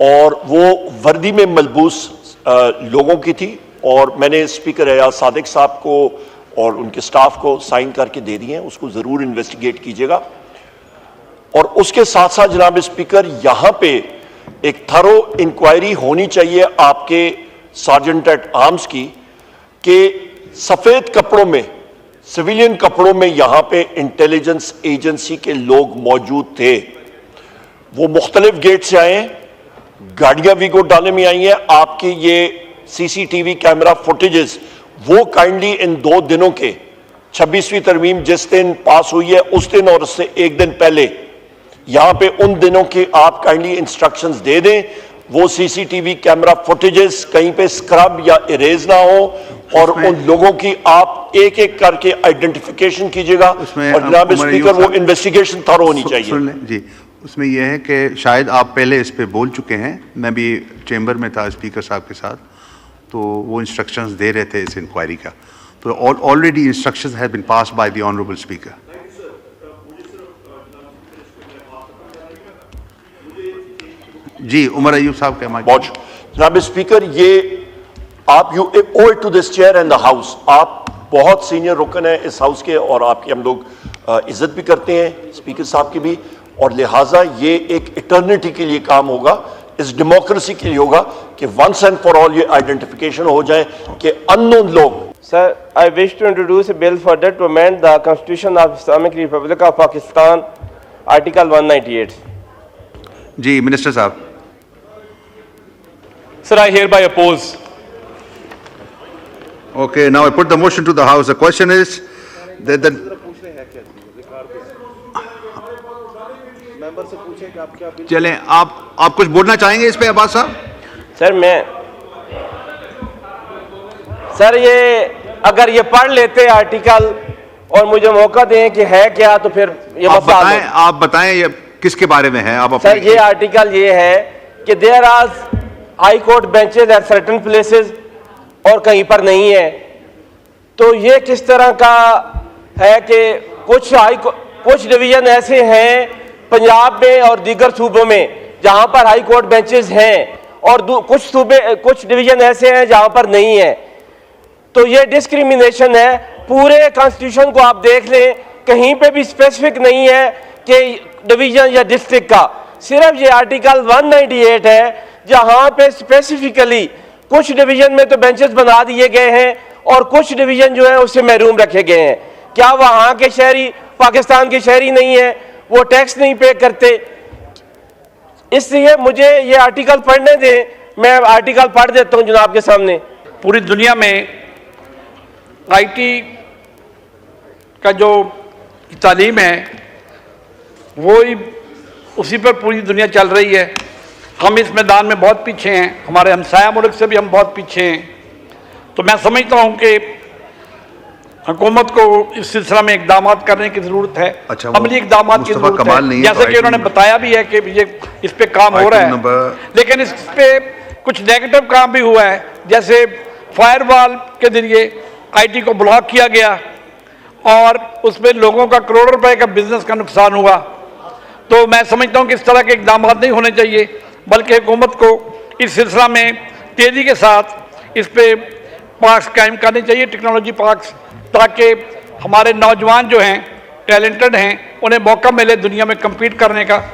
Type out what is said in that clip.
और वो वर्दी में मलबूस लोगों की थी, और मैंने स्पीकर एजाज सादिक साहब को और उनके स्टाफ को साइन करके दे दिए हैं। उसको ज़रूर इन्वेस्टिगेट कीजिएगा। और उसके साथ साथ जनाब स्पीकर, यहां पे एक थरो इंक्वायरी होनी चाहिए आपके सार्जेंट एट आर्म्स की, कि सफ़ेद कपड़ों में, सिविलियन कपड़ों में यहां पे इंटेलिजेंस एजेंसी के लोग मौजूद थे। वो मुख्तलिफ गेट से आए हैं, गाड़ियां वीगो डाले में आई हैं। आपकी ये सीसीटीवी कैमरा फुटेजेस वो काइंडली इन 2 दिनों के 26वीं तरमीम जिस दिन पास हुई है उस दिन और उससे एक दिन पहले यहां पे उन दिनों की आप काइंडली इंस्ट्रक्शंस दे दें। वो सीसीटीवी कैमरा फुटेजेस कहीं पे स्क्रब या इरेज ना हो, और उन लोगों की आप एक एक करके आइडेंटिफिकेशन कीजिएगा। और जनाब स्पीकर, वो इन्वेस्टिगेशन थरो होनी चाहिए जी। उसमें यह है कि शायद आप पहले इस पे बोल चुके हैं, मैं भी चेंबर में था स्पीकर साहब के साथ, तो वो इंस्ट्रक्शंस दे रहे थे इस इंक्वायरी का, तो already instructions have been passed by the honourable speaker. जी, उमर अयूब साहब का बहुत जनाब स्पीकर, ये आप you owe it to this chair and the house. आप बहुत सीनियर रुकन है इस हाउस के, और आपकी हम लोग इज्जत भी करते हैं स्पीकर साहब की भी, और लिहाजा ये एक इटर्निटी के लिए काम होगा, इस डेमोक्रेसी के लिए होगा कि वंस एंड फॉर ऑल ये आइडेंटिफिकेशन हो जाए कि अननोन लोग। Sir, I wish to introduce a bill further to amend the constitution of Islamic Republic of Pakistan, article 198। जी, मिनिस्टर साहब। Sir, I hereby oppose. Okay, now I put the motion to the House. The question is that the चलें, आप कुछ बोलना चाहेंगे इस पे अब्बास साहब? सर ये अगर ये पढ़ लेते आर्टिकल और मुझे मौका दें कि है क्या, तो फिर ये आप बताएं ये किसके बारे में है? आप सर, ये आर्टिकल ये है कि there are high court benches at certain places और कहीं पर नहीं है। तो ये किस तरह का है कि कुछ डिवीजन ऐसे हैं पंजाब में और दीगर सूबों में जहां पर हाई कोर्ट बेंचेस हैं, और कुछ डिवीजन ऐसे हैं जहां पर नहीं है। तो ये डिस्क्रिमिनेशन है। पूरे कॉन्स्टिट्यूशन को आप देख लें, कहीं पे भी स्पेसिफिक नहीं है कि डिवीजन या डिस्ट्रिक्ट का, सिर्फ ये आर्टिकल 198 है जहां पे स्पेसिफिकली कुछ डिवीजन में तो बेंचेस बना दिए गए हैं और कुछ डिवीजन जो है उससे महरूम रखे गए हैं। क्या वहां के शहरी पाकिस्तान के शहरी नहीं है, वो टैक्स नहीं पे करते? इसलिए मुझे ये आर्टिकल पढ़ने दें। मैं आर्टिकल पढ़ देता हूं जनाब के सामने। पूरी दुनिया में आईटी का जो तालीम है वो ही उसी पर पूरी दुनिया चल रही है। हम इस मैदान में बहुत पीछे हैं, हमारे हमसाया मुल्क से भी हम बहुत पीछे हैं। तो मैं समझता हूं कि हुकूमत को इस सिलसिला में इकदाम करने की जरूरत है। अच्छा, अमली इकदाम की जरूरत है, जैसे कि उन्होंने बताया भी है कि ये इस पे काम हो रहा है, लेकिन इस पे कुछ नेगेटिव काम भी हुआ है। जैसे फायरवॉल के जरिए आईटी को ब्लॉक किया गया और उसमें लोगों का करोड़ों रुपए का बिजनेस का नुकसान हुआ। तो मैं समझता हूं कि इस तरह के इकदाम नहीं होने चाहिए, बल्कि हुकूमत को इस सिलसिला में तेजी के साथ इस पे पार्क्स कायम करने चाहिए, टेक्नोलॉजी पार्क्स, ताकि हमारे नौजवान जो हैं टैलेंटेड हैं उन्हें मौका मिले दुनिया में कम्पीट करने का।